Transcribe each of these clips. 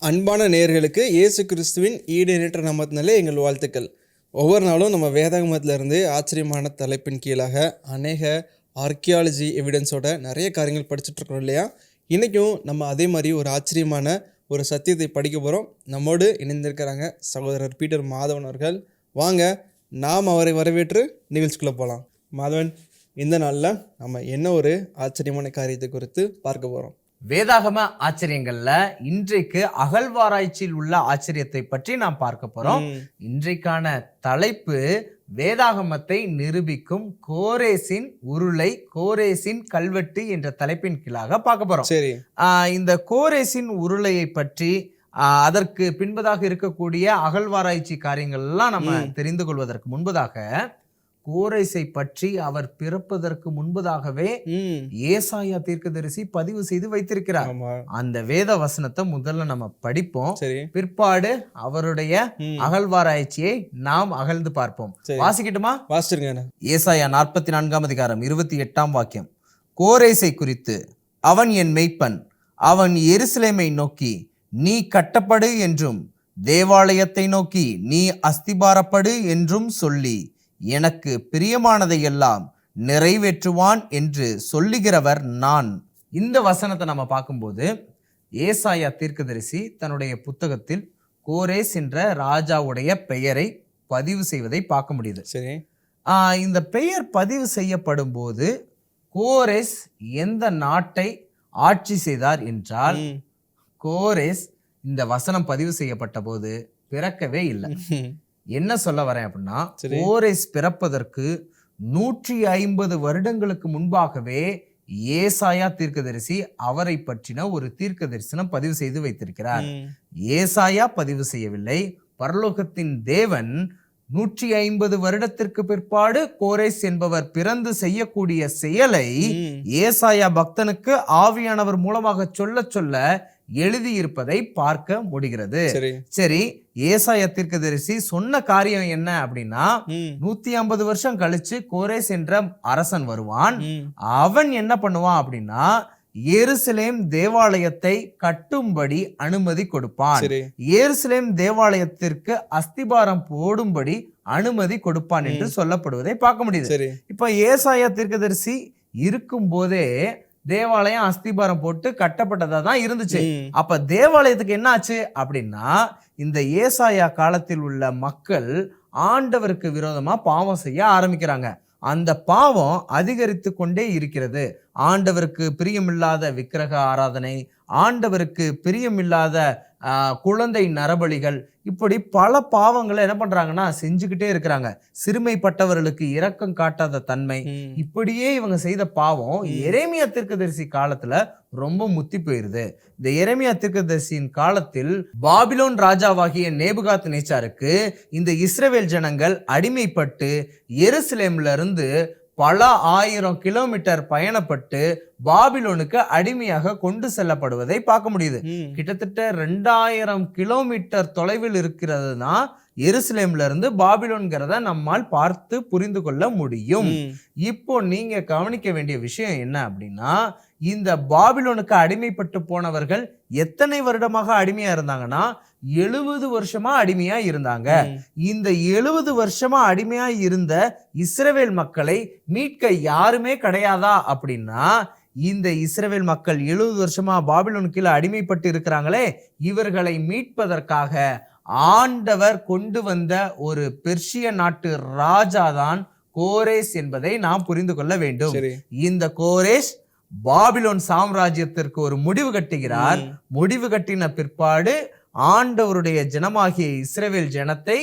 அன்பான நேயர்களுக்கு இயேசு கிறிஸ்துவின் ஈடேற்ற நாமத்தினாலே எங்கள் வாழ்த்துக்கள். ஒவ்வொரு நாளும் நம்ம வேதாகமத்திலிருந்து ஆச்சரியமான தலைப்பின் கீழாக அநேக ஆர்கியாலஜி எவிடன்ஸோட நிறைய காரியங்கள் படிச்சுட்ருக்கோம் இல்லையா? இன்றைக்கும் நம்ம அதே மாதிரி ஒரு ஆச்சரியமான ஒரு சத்தியத்தை படிக்க போகிறோம். நம்மோடு இணைந்திருக்கிறாங்க சகோதரர் பீட்டர் மாதவன் அவர்கள். வாங்க நாம் அவரை வரவேற்று நிகழ்ச்சிக்குள்ளே போகலாம். மாதவன், இந்த நாளில் நம்ம என்ன ஒரு ஆச்சரியமான காரியத்தை குறித்து பார்க்க போகிறோம்? வேதாகம ஆச்சரியங்கள்ல இன்றைக்கு அகழ்வாராய்ச்சியில் உள்ள ஆச்சரியத்தை பற்றி நாம் பார்க்க போறோம். இன்றைக்கான தலைப்பு வேதாகமத்தை நிரூபிக்கும் கோரேசின் உருளை, கோரேசின் கல்வெட்டு என்ற தலைப்பின் கீழாக பார்க்க போறோம். சரி, இந்த கோரேசின் உருளையை பற்றி அதற்கு பின்பதாக இருக்கக்கூடிய அகழ்வாராய்ச்சி காரியங்கள் எல்லாம் நம்ம தெரிந்து கொள்வதற்கு முன்பதாக கோரேசை பற்றி அவர் பிறப்பதற்கு முன்பதாகவே ஏசாயா தீர்க்கதரிசி பதிவு செய்து வைத்திருக்கிறார். அந்த வேத வசனத்தை முதல்ல நம்ம படிப்போம். பிற்பாடு அவருடைய அகழ்வாராய்ச்சியை நாம் அகழ்ந்து பார்ப்போம். வாசிக்கட்டுமா? வாசிச்சிருங்க. ஏசாயா 44 அதிகாரம் 28 வாக்கியம். கோரேசை குறித்து, அவன் என் மெய்ப்பன், அவன் எருசலேமை நோக்கி நீ கட்டப்படு என்றும் தேவாலயத்தை நோக்கி நீ அஸ்திபாரப்படு என்றும் சொல்லி எனக்கு பிரியமானதை எல்லாம் நிறைவேற்றுவான் என்று சொல்லுகிறவர் நான். இந்த வசனத்தை நம்ம பார்க்கும்போது ஏசாயா தீர்க்கதரிசி தன்னுடைய புத்தகத்தில் கோரேஸ் என்ற ராஜாவுடைய பெயரை பதிவு செய்வதை பார்க்க முடியுது. சரி, இந்த பெயர் பதிவு செய்யப்படும் போது கோரேஸ் எந்த நாட்டை ஆட்சி செய்தார் என்றால், கோரேஸ் இந்த வசனம் பதிவு செய்யப்பட்ட போது பிறக்கவே இல்லை. என்ன சொல்ல வரேன் அப்படின்னா, கோரேஸ் பிறப்பதற்கு 150 வருடங்களுக்கு முன்பாகவே ஏசாயா தீர்க்கதரிசி அவரை பற்றின ஒரு தீர்க்க தரிசனம் பதிவு செய்து வைத்திருக்கிறார். ஏசாயா பதிவு செய்யவில்லை, பரலோகத்தின் தேவன் 150 வருடத்திற்கு பிற்பாடு கோரேஸ் என்பவர் பிறந்து செய்யக்கூடிய செயலை ஏசாயா பக்தனுக்கு ஆவியானவர் மூலமாக சொல்ல சொல்ல எழுதியிருப்பதை பார்க்க முடிகிறது. சரி, ஏசாயா தீர்க்கதரிசி சொன்ன காரியம் என்ன அப்படின்னா, 150 வருஷம் கழிச்சு கோரேஸ் என்ற அரசன் வருவான். அவன் என்ன பண்ணுவான் அப்படின்னா, எருசலேம் தேவாலயத்தை கட்டும்படி அனுமதி கொடுப்பான். எருசலேம் தேவாலயத்திற்கு அஸ்திபாரம் போடும்படி அனுமதி கொடுப்பான் என்று சொல்லப்படுவதை பார்க்க முடியுது. இப்ப ஏசாயா தீர்க்கதரிசி இருக்கும் போதே தேவாலயம் அஸ்திபாரம் போட்டு கட்டப்பட்டதா தான் இருந்துச்சு. அப்ப தேவாலயத்துக்கு என்ன ஆச்சு அப்படின்னா, இந்த ஏசாயா காலத்தில் உள்ள மக்கள் ஆண்டவருக்கு விரோதமா பாவம் செய்ய ஆரம்பிக்கிறாங்க. அந்த பாவம் அதிகரித்து கொண்டே இருக்கிறது. ஆண்டவருக்கு பிரியமில்லாத விக்கிரக ஆராதனை, ஆண்டவருக்கு பிரியமில்லாத குழந்தை நரபலிகள், இப்படி பல பாவங்களை என்ன பண்றாங்கன்னா செஞ்சுக்கிட்டே இருக்கிறாங்க. சிறுமைப்பட்டவர்களுக்கு இரக்கம் காட்டாத தன்மை, இப்படியே இவங்க செய்த பாவம் எரேமியா தீர்க்கதரிசி காலத்துல ரொம்ப முத்தி போயிருது. இந்த எரேமியா தீர்க்கதரிசியின் காலத்தில் பாபிலோன் ராஜாவாகிய நேபுகாத் நேச்சாருக்கு இந்த இஸ்ரவேல் ஜனங்கள் அடிமைப்பட்டு எருசலேம்ல இருந்து பல 1000 கிலோமீட்டர் பயணப்பட்டு பாபிலோனுக்கு அடிமையாக கொண்டு செல்லப்படுவதை பார்க்க முடியுது. கிட்டத்தட்ட 2000 கிலோமீட்டர் தொலைவில் இருக்கிறதுனா எருசலேம்ல இருந்து பாபிலோன்கிறத நம்மால் பார்த்து புரிந்து கொள்ள முடியும். இப்போ நீங்க கவனிக்க வேண்டிய விஷயம் என்ன அப்படின்னா, இந்த பாபிலோனுக்கு அடிமைப்பட்டு போனவர்கள் எத்தனை வருடமாக அடிமையா இருந்தாங்கன்னா 70 வருஷமா அடிமையா இருந்தாங்க. இந்த 70 வருஷமா அடிமையா இருந்த இஸ்ரவேல் மக்களை மீட்க யாருமே கிடையாதா அப்படின்னா, இந்த இஸ்ரவேல் மக்கள் 70 வருஷமா பாபிலோன் கீழே அடிமைப்பட்டு இருக்கிறாங்களே, இவர்களை மீட்பதற்காக ஆண்டவர் கொண்டு வந்த ஒரு பெர்ஷிய நாட்டு ராஜாதான் கோரேஸ் என்பதை நாம் புரிந்து கொள்ள வேண்டும். இந்த கோரேஸ் பாபிலோன் சாம்ராஜ்யத்திற்கு ஒரு முடிவு கட்டுகிறார். முடிவு கட்டின பிற்பாடு ஆண்டவருடைய ஜனமாகிய இஸ்ரவேல் ஜனத்தை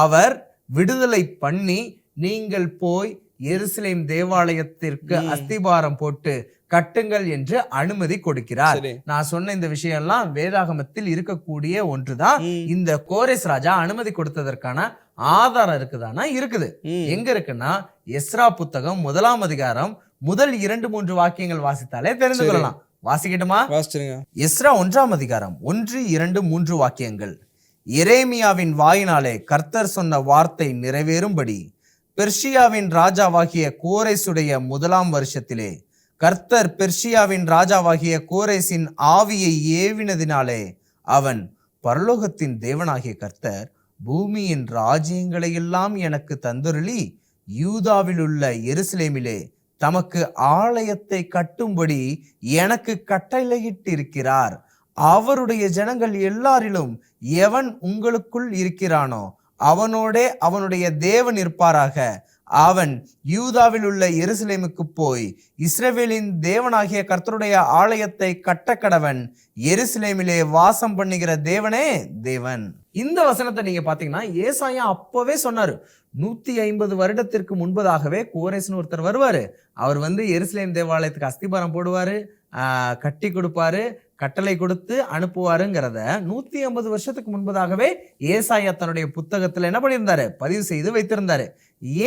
அவர் விடுதலை பண்ணி, நீங்கள் போய் எருசலேம் தேவாலயத்திற்கு அஸ்திபாரம் போட்டு கட்டுங்கள் என்று அனுமதி கொடுக்கிறார். நான் சொன்ன இந்த விஷயம் எல்லாம் வேதாகமத்தில் இருக்கக்கூடிய ஒன்றுதான். இந்த கோரேஸ் ராஜா அனுமதி கொடுத்ததற்கான ஆதாரம் இருக்குதானா? இருக்குது. எங்க இருக்குன்னா, எஸ்ரா புத்தகம் 1 அதிகாரம் முதல் 2-3 வாக்கியங்கள் வாசித்தாலே தெரிந்து கொள்ளலாம். வாசிக்கட்டுமா? எஸ்ரா 1 அதிகாரம் 1, 2, 3 வாக்கியங்கள். எரேமியாவின் வாயினாலே கர்த்தர் சொன்ன வார்த்தை நிறைவேறும்படி பெர்ஷியாவின் ராஜாவாகிய கோரேசுடைய 1 வருஷத்திலே கர்த்தர் பெர்ஷியாவின் ராஜாவாகிய கோரேசின் ஆவியை ஏவினதினாலே அவன் பரலோகத்தின் தேவனாகிய கர்த்தர் பூமியின் ராஜ்யங்களை எல்லாம் எனக்கு தந்தருளி யூதாவில் உள்ள எருசலேமிலே தமக்கு ஆலயத்தை கட்டும்படி எனக்கு கட்டளையிட்டிருக்கிறார். அவருடைய ஜனங்கள் எல்லாரிலும் எவன் உங்களுக்குள் இருக்கிறானோ அவனோடே அவனுடைய தேவன் இருப்பாராக. அவன் யூதாவில் உள்ள எருசலேமுக்கு போய் இஸ்ரவேலின் தேவனாகிய கர்த்தருடைய ஆலயத்தை கட்டக்கடவன். எருசலேமிலே வாசம் பண்ணுகிற தேவனே தேவன். இந்த வசனத்தை நீங்க பாத்தீங்கன்னா ஏசாயா அப்பவே சொன்னாரு. 150 வருடத்திற்கு முன்பதாகவே கோரேஸ்னு ஒருத்தர் வருவாரு. அவர் எருசலேம் தேவாலயத்துக்கு அஸ்திபாரம் போடுவாரு, கட்டி கொடுப்பாரு, கட்டளை கொடுத்து அனுப்புவாருங்கிறத 150 வருஷத்துக்கு முன்பதாகவே ஏசாயா தன்னுடைய புத்தகத்துல என்ன பண்ணியிருந்தாரு, பதிவு செய்து வைத்திருந்தாரு.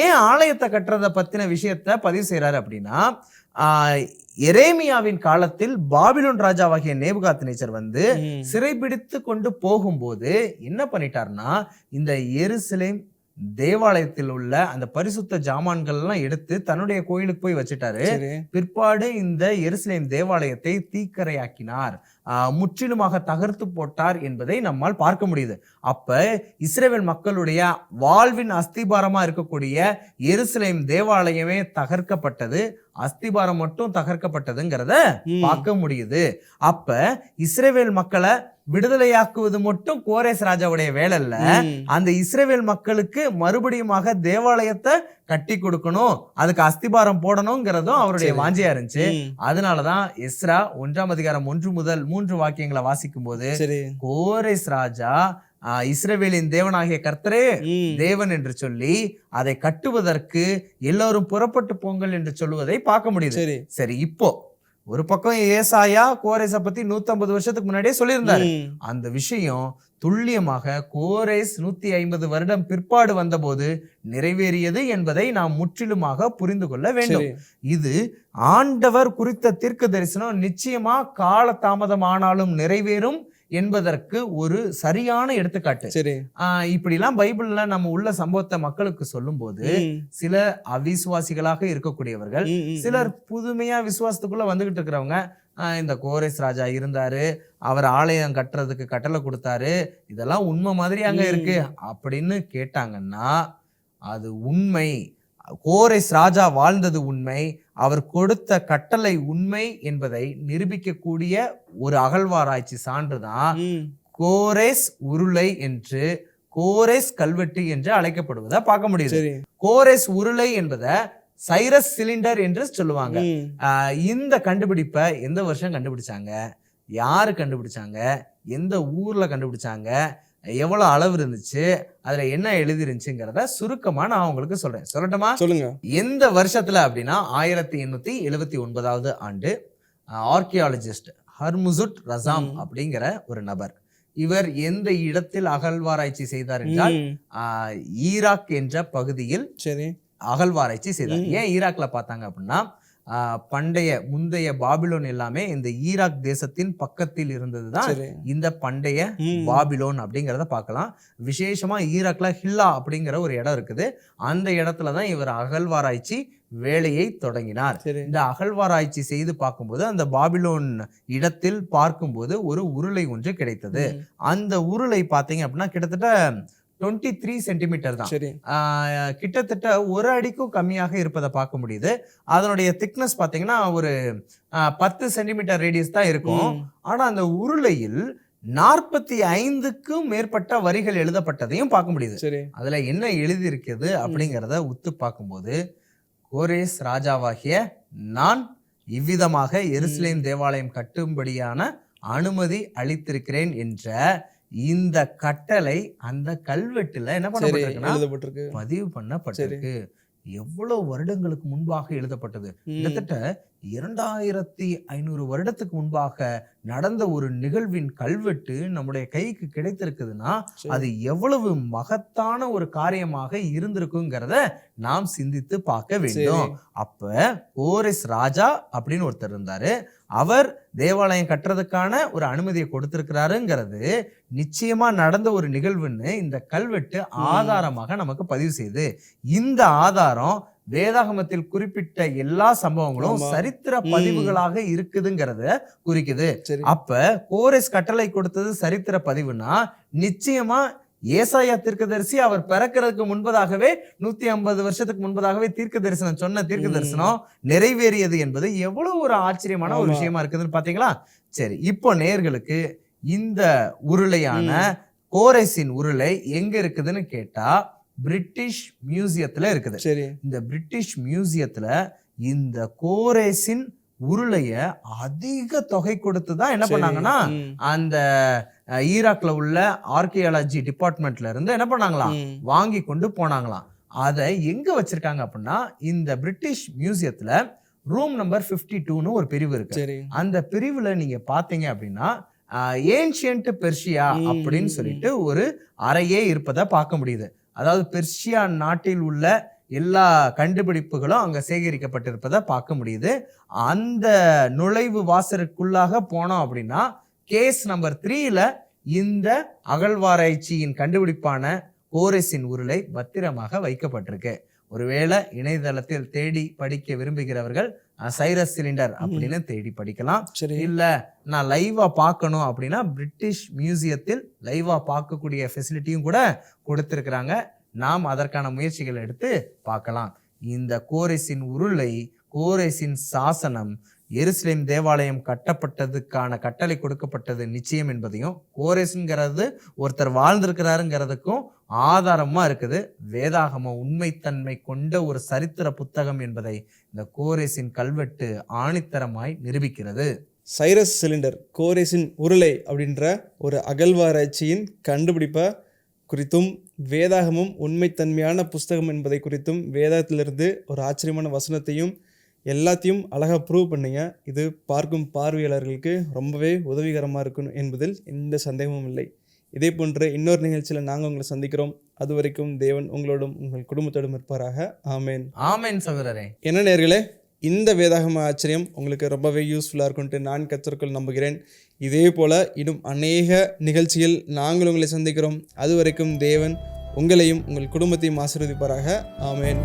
ஏன் ஆலயத்தை கட்டுறத பத்தின விஷயத்த பதிவு செய்யறாரு அப்படின்னா, எரேமியாவின் காலத்தில் பாபிலோன் ராஜாவாகிய நேபுகாத்நேச்சர் சிறைபிடித்து கொண்டு போகும்போது என்ன பண்ணிட்டாருன்னா, இந்த எருசலேம் தேவாலயத்தில் உள்ள அந்த பரிசுத்த ஜாமான்கள் எல்லாம் எடுத்து தன்னுடைய கோயிலுக்கு போய் வச்சுட்டாரு. பிற்பாடு இந்த எருசலேம் தேவாலயத்தை தீக்கரையாக்கினார், முற்றிலுமாக தகர்த்து போட்டார் என்பதை நம்மால் பார்க்க முடியுது. அப்ப இஸ்ரவேல் மக்களுடைய வாழ்வின் அஸ்திபாரமா இருக்கக்கூடிய எருசலேம் தேவாலயமே தகர்க்கப்பட்டது, அஸ்திபாரம் மட்டும் தகர்க்கப்பட்டதுங்கிறத பார்க்க முடியுது. அப்ப இஸ்ரவேல் மக்களை விடுதலையாக்குவது மட்டும் கோரேஸ் ராஜாவுடைய வேலை இல்ல, அந்த இஸ்ரவேல் மக்களுக்கு மறுபடியுமாக தேவாலயத்தை கட்டி கொடுக்கணும், அதுக்கு அஸ்திபாரம் போடணுங்கிறதும் அவருடைய வாஞ்சியா இருந்துச்சு. அதனாலதான் எஸ்ரா 1ஆம் அதிகாரம் 1 முதல் 3 வாக்கியங்களை வாசிக்கும் போது கோரேஸ் ராஜா இஸ்ரவேலின் தேவனாகிய கர்த்தரே தேவன் என்று சொல்லி அதை கட்டுவதற்கு எல்லாரும் புறப்பட்டு போங்கள் என்று சொல்லுவதை பார்க்க முடியுது. சரி, இப்போ ஒரு பக்கம் ஏசாயா கோரேஸ பத்தி 150 வருஷத்துக்கு முன்னாடியே சொல்லியிருந்தாரு. அந்த விஷயம் துல்லியமாக கோரேஸ் 150 வருடம் பிற்பாடு வந்தபோது நிறைவேறியது என்பதை நாம் முற்றிலுமாக புரிந்து கொள்ள வேண்டும். இது ஆண்டவர் குறித்த தீர்க்க தரிசனம் நிச்சயமா கால தாமதம் ஆனாலும் நிறைவேறும் என்பதற்கு ஒரு சரியான எடுத்துக்காட்டு. இப்படிலாம் பைபிள்ல நம்ம உள்ள சம்பவத்தை மக்களுக்கு சொல்லும் போது சில அவிசுவாசிகளாக இருக்கக்கூடியவர்கள், சிலர் புதுமையா விசுவாசத்துக்குள்ள வந்துகிட்டு இருக்கிறவங்க, இந்த கோரேஸ் ராஜா இருந்தாரு, அவர் ஆலயம் கட்டுறதுக்கு கட்டளை கொடுத்தாரு, இதெல்லாம் உண்மை மாதிரி அங்க இருக்கு அப்படின்னு கேட்டாங்கன்னா அது உண்மை. கோரேஸ் ராஜா வாழ்ந்தது உண்மை, அவர் கொடுத்த கட்டளை உண்மை என்பதை நிரூபிக்கக்கூடிய ஒரு அகழ்வாராய்ச்சி சான்றுதான் கோரேஸ் உருளை என்று, கோரேஸ் கல்வெட்டு என்று அழைக்கப்படுவதை பார்க்க முடியுது. கோரேஸ் உருளை என்பதை சைரஸ் சிலிண்டர் என்று சொல்லுவாங்க. இந்த கண்டுபிடிப்பை எந்த வருஷம் கண்டுபிடிச்சாங்க, யாரு கண்டுபிடிச்சாங்க, எந்த ஊர்ல கண்டுபிடிச்சாங்க, எவ்வளவு அளவு இருந்துச்சு, அதுல என்ன எழுதி இருந்துச்சுங்கிறத சுருக்கமா நான் உங்களுக்கு சொல்றேன். சொல்லட்டுமா? சொல்லுங்க. எந்த வருஷத்துல அப்படின்னா 1879 ஆண்டு ஆர்கியாலஜிஸ்ட் ஹர்முசுட் ரசாம் அப்படிங்கிற ஒரு நபர், இவர் எந்த இடத்தில் அகழ்வாராய்ச்சி செய்தார் என்றால் ஈராக் என்ற பகுதியில் அகழ்வாராய்ச்சி செய்தார். ஏன் ஈராக்ல பார்த்தாங்க அப்படின்னா, முந்தைய பாபிலோன் எல்லாமே இந்த ஈராக் தேசத்தின் பக்கத்தில் இருந்ததுதான் இந்த பண்டைய பாபிலோன் அப்படிங்கிறத பார்க்கலாம். விசேஷமா ஈராக்ல ஹில்லா அப்படிங்கிற ஒரு இடம் இருக்குது. அந்த இடத்துலதான் இவர் அகழ்வாராய்ச்சி வேலையை தொடங்கினார். இந்த அகழ்வாராய்ச்சி செய்து பார்க்கும்போது அந்த பாபிலோன் இடத்தில் பார்க்கும்போது ஒரு உருளை ஒன்று கிடைத்தது. அந்த உருளை பார்த்தீங்க அப்படின்னா கிட்டத்தட்ட 23 சென்டிமீட்டர் தான், கிட்டத்தட்ட 1 அடிக்கும் கம்மியாக இருப்பதை பார்க்க முடியுது. அதனுடைய திக்னஸ் பாத்தீங்கன்னா ஒரு 10 சென்டிமீட்டர் ரேடியஸ் தான் இருக்கும். ஆனா அந்த உருளையில் 45க்கும் மேற்பட்ட வரிகள் எழுதப்பட்டதையும் பார்க்க முடியுது. அதுல என்ன எழுதி இருக்குது அப்படிங்கிறத உத்து பார்க்கும்போது, கோரேஸ் ராஜாவாகிய நான் இவ்விதமாக எருசலேம் தேவாலயம் கட்டும்படியான அனுமதி அளித்திருக்கிறேன் என்ற இந்த கட்டளை அந்த கல்வெட்டுல என்ன பண்ணப்பட்டிருக்கு, பதிவு பண்ணப்பட்டிருக்கு. எவ்வளவு வருடங்களுக்கு முன்பாக எழுதப்பட்டது, கிட்டத்தட்ட 2500 வருடத்துக்கு முன்பாக நடந்த ஒரு நிகழ்வின் கல்வெட்டு நம்முடைய கைக்கு கிடைத்திருக்குதுன்னா அது எவ்வளவு மகத்தான ஒரு காரியமாக இருந்திருக்குங்கிறத நாம் சிந்தித்து பார்க்க வேண்டும். அப்ப கோரேஸ் ராஜா அப்படின்னு ஒருத்தர் இருந்தாரு, அவர் தேவாலயம் கட்டுறதுக்கான ஒரு அனுமதியை கொடுத்திருக்கிறாருங்கிறது நிச்சயமா நடந்த ஒரு நிகழ்வுன்னு இந்த கல்வெட்டு ஆதாரமாக நமக்கு பதிவு செய்யுது. இந்த ஆதாரம் வேதாகமத்தில் குறிப்பிட்ட எல்லா சம்பவங்களும் சரித்திர பதிவுகளாக இருக்குதுங்கிறத குறிக்குது. சரி. அப்ப கோரேஸ் கட்டளை கொடுத்தது சரித்திர பதிவுனா நிச்சயமா ஏசாயா தீர்க்கதரிசி அவர் பிறக்கிறதுக்கு முன்பதாகவே 150 வருஷத்துக்கு முன்பதாகவே தீர்க்க தரிசனம் சொன்ன தீர்க்க தரிசனம் நிறைவேறியது என்பது எவ்வளவு ஒரு ஆச்சரியமான ஒரு விஷயமா இருக்குதுன்னு பாத்தீங்களா? சரி, இப்போ நேயர்களுக்கு இந்த உருளையான கோரேசின் உருளை எங்க இருக்குதுன்னு கேட்டா பிரிட்டிஷ் மியூசியத்துல இருக்குது. சரி. இந்த பிரிட்டிஷ் மியூசியத்துல இந்த கோரேசின் உருளைய அதிக தொகை கொடுத்து தான் என்ன பண்ணாங்கன்னா அந்த ஈராக்ல உள்ள ஆர்கியாலஜி டிபார்ட்மெண்ட்ல இருந்து என்ன பண்ணாங்களாம் வாங்கி கொண்டு போனாங்களாம். அதை எங்க வச்சிருக்காங்க அப்படின்னா இந்த பிரிட்டிஷ் மியூசியத்துல ரூம் நம்பர் 52ன்னு ஒரு பிரிவு இருக்கு. சரி. அந்த பிரிவுல நீங்க பாத்தீங்க அப்படின்னா ஏன்ஷியன்ட் பெர்ஷியா அப்படின்னு சொல்லிட்டு ஒரு அறையே இருப்பதை பார்க்க முடியுது. அதாவது பெர்ஷியா நாட்டில் உள்ள எல்லா கண்டுபிடிப்புகளும் அங்க சேகரிக்கப்பட்டிருப்பதை பார்க்க முடியுது. அந்த நுழைவு வாசலுக்குள்ளாக போனோம் அப்படின்னா கேஸ் நம்பர் 3ல இந்த அகழ்வாராய்ச்சியின் கண்டுபிடிப்பான கோரேசின் உருளை பத்திரமாக வைக்கப்பட்டிருக்கு. ஒருவேளை இணையதளத்தில் தேடி படிக்க விரும்புகிறவர்கள் சைரஸ் சிலிண்டர் அப்படின்னு தேடி படிக்கலாம். இல்ல நான் லைவா பார்க்கணும் அப்படின்னா பிரிட்டிஷ் மியூசியத்தில் லைவா பார்க்கக்கூடிய ஃபெசிலிட்டியும் கூட கொடுத்திருக்கிறாங்க. நாம் அதற்கான முயற்சிகள் எடுத்து பார்க்கலாம். இந்த கோரேசின் உருளை, கோரேசின் சாசனம், எருசலேம் தேவாலயம் கட்டப்பட்டதுக்கான கட்டளை கொடுக்கப்பட்டது நிச்சயம் என்பதையும், கோரேஸ்ங்கிறது ஒருத்தர் வாழ்ந்திருக்கிறாருங்கிறதுக்கும் ஆதாரமா இருக்குது. வேதாகம உண்மைத்தன்மை கொண்ட ஒரு சரித்திர புத்தகம் என்பதை இந்த கோரேசின் கல்வெட்டு ஆணித்தரமாய் நிரூபிக்கிறது. சைரஸ் சிலிண்டர், கோரேசின் உருளை அப்படின்ற ஒரு அகழ்வாராய்ச்சியின் கண்டுபிடிப்பை குறித்தும் வேதாகமும் உண்மைத்தன்மையான புஸ்தகம் என்பதை குறித்தும் வேதத்திலிருந்து ஒரு ஆச்சரியமான வசனத்தையும் எல்லாத்தையும் அழகாக ப்ரூவ் பண்ணுங்க. இது பார்க்கும் பார்வையாளர்களுக்கு ரொம்பவே உதவிகரமாக இருக்கும் என்பதில் எந்த சந்தேகமும் இல்லை. இதே போன்ற இன்னொரு நிகழ்ச்சியில் நாங்கள் உங்களை சந்திக்கிறோம். அது வரைக்கும் தேவன் உங்களோடும் உங்கள் குடும்பத்தோடும் இருப்பாராக. ஆமேன். ஆமேன் சகோதரரே. என்ன நேயர்களே, இந்த வேதாகம ஆச்சரியம் உங்களுக்கு ரொம்பவே யூஸ்ஃபுல்லாக இருக்கும்ட்டு நான் கர்த்தருக்குள் நம்புகிறேன். இதே போல் இன்னும் அநேக நிகழ்ச்சியில் நாங்கள் உங்களை சந்திக்கிறோம். அது வரைக்கும் தேவன் உங்களையும் உங்கள் குடும்பத்தையும் ஆசீர்வதிப்பாராக. ஆமேன்.